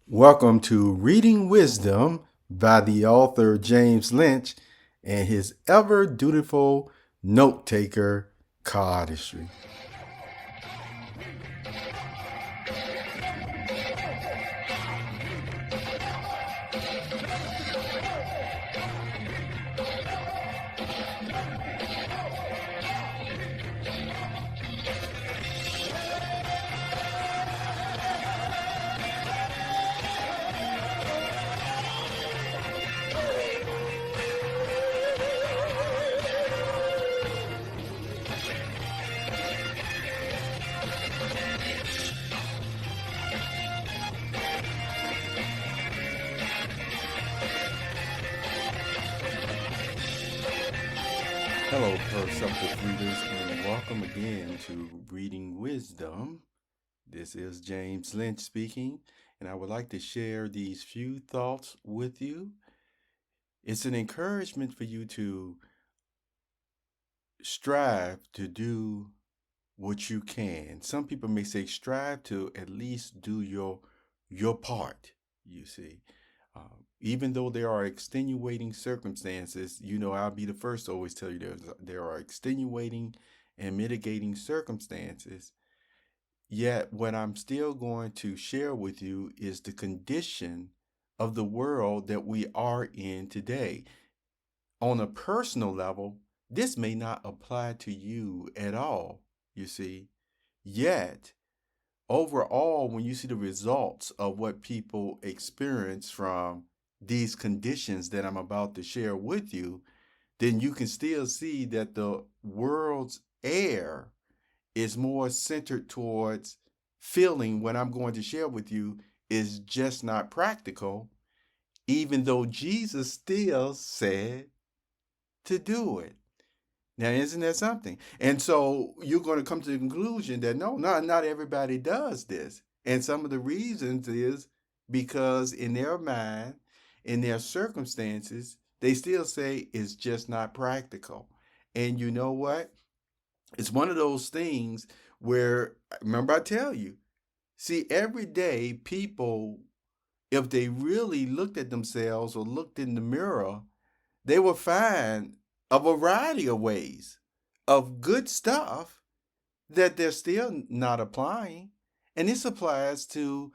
Welcome to Reading Wisdom by the author James Lynch and his ever dutiful note taker, Poeartistry. Hello, perceptive readers, and welcome again to Reading Wisdom. This is James Lynch speaking, and I would like to share these few thoughts with you. It's an encouragement for you to strive to do what you can. Some people may say strive to at least do your part, you see. Even though there are extenuating circumstances, I'll be the first to always tell you there are extenuating and mitigating circumstances. Yet, what I'm still going to share with you is the condition of the world that we are in today. On a personal level, this may not apply to you at all, you see. Yet, overall, when you see the results of what people experience from these conditions that I'm about to share with you, then you can still see that the world's air is more centered towards feeling what I'm going to share with you is just not practical, even though Jesus still said to do it. Now, isn't that something? And so you're going to come to the conclusion that no, not everybody does this. And some of the reasons is because in their mind, in their circumstances, they still say it's just not practical. And you know what? It's one of those things where, remember I tell you, see, every day people, if they really looked at themselves or looked in the mirror, they will find a variety of ways of good stuff that they're still not applying. And this applies to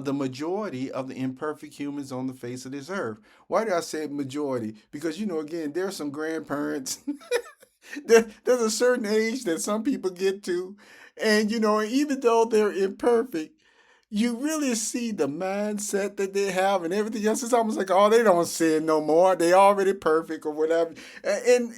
the majority of the imperfect humans on the face of this earth. Why do I say majority? Because, again, there are some grandparents. There's a certain age that some people get to. And, even though they're imperfect, you really see the mindset that they have and everything else. It's almost like, oh, they don't sin no more. They already perfect or whatever. And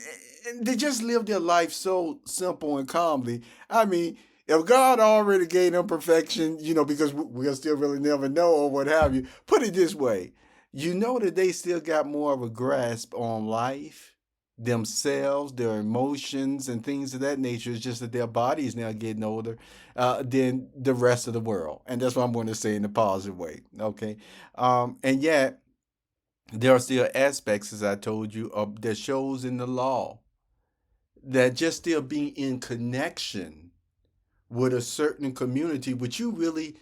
they just live their life so simple and calmly. I mean, if God already gave them perfection, because we'll still really never know or what have you, put it this way. You know that they still got more of a grasp on life, themselves, their emotions, and things of that nature. It's just that their body is now getting older than the rest of the world. And that's what I'm going to say in a positive way. Okay. And yet, there are still aspects, as I told you, that shows in the law that just still being in connection with a certain community, which you really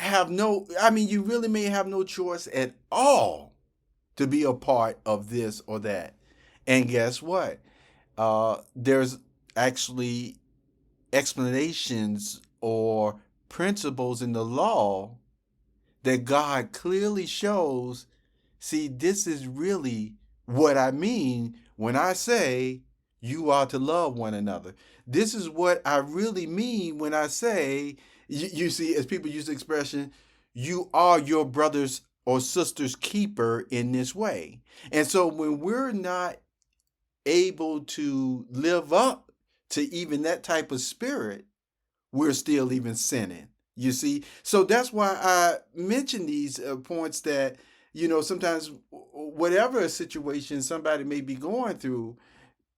you really may have no choice at all to be a part of this or that. And guess what? There's actually explanations or principles in the law that God clearly shows. See, this is really what I mean when I say you are to love one another. This is what I really mean when I say, you see, as people use the expression, you are your brother's or sister's keeper in this way. And so when we're not able to live up to even that type of spirit, we're still even sinning. You see? So that's why I mention these points that, sometimes whatever situation somebody may be going through,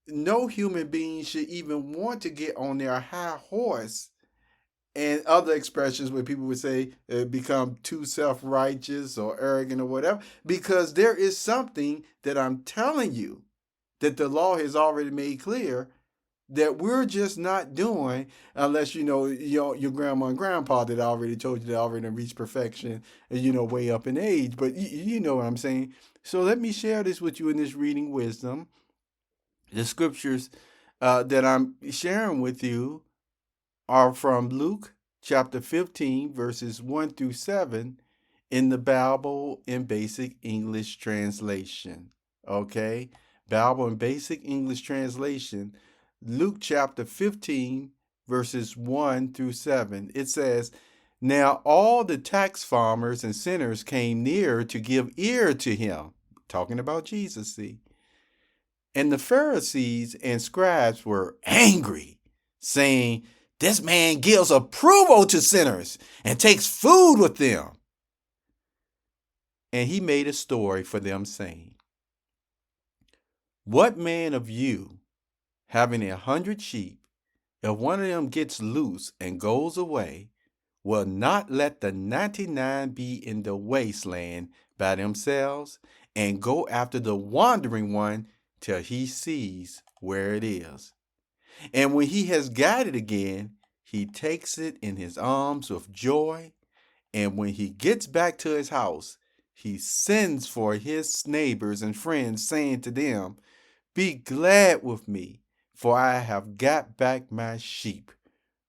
no human being should even want to get on their high horse and other expressions where people would say become too self-righteous or arrogant or whatever, because there is something that I'm telling you that the law has already made clear that we're just not doing unless your grandma and grandpa that already told you they already reached perfection and way up in age. But you know what I'm saying. So let me share this with you in this reading wisdom. The scriptures that I'm sharing with you are from Luke chapter 15, verses 1 through 7 in the Bible in Basic English Translation. Okay? Bible in Basic English Translation, Luke chapter 15, verses 1 through 7. It says, "Now all the tax farmers and sinners came near to give ear to him." Talking about Jesus, see? "And the Pharisees and scribes were angry, saying, 'This man gives approval to sinners and takes food with them.' And he made a story for them, saying, 'What man of you, having 100 sheep, if one of them gets loose and goes away, will not let the 99 be in the wasteland by themselves and go after the wandering one till he sees where it is? And when he has got it again, he takes it in his arms with joy. And when he gets back to his house, he sends for his neighbors and friends, saying to them, Be glad with me, for I have got back my sheep,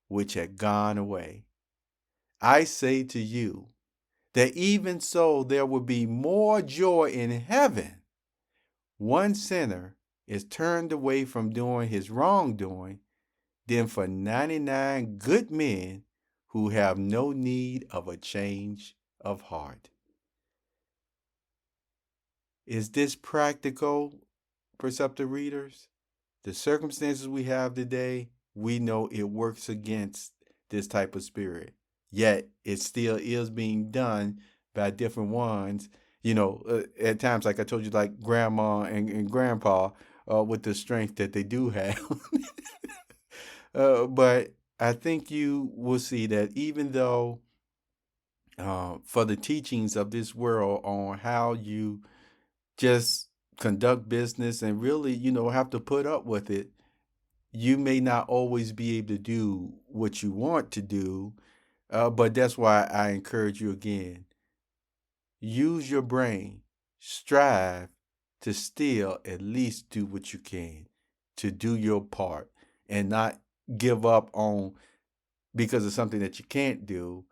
which had gone away. I say to you that even so there will be more joy in heaven. One sinner is turned away from doing his wrongdoing than for 99 good men who have no need of a change of heart." Is this practical, perceptive readers? The circumstances we have today, we know it works against this type of spirit. Yet it still is being done by different ones. At times, like I told you, like grandma and grandpa, with the strength that they do have. But I think you will see that even though for the teachings of this world on how you just conduct business and really, have to put up with it, you may not always be able to do what you want to do. But that's why I encourage you again, use your brain, strive to still at least do what you can to do your part and not give up on because of something that you can't do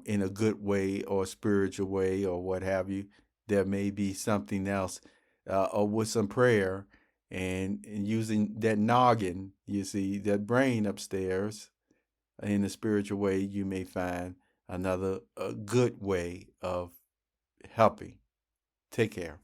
in a good way or spiritual way or what have you. There may be something else or with some prayer and using that noggin, you see, that brain upstairs in a spiritual way, you may find another a good way of helping. Take care.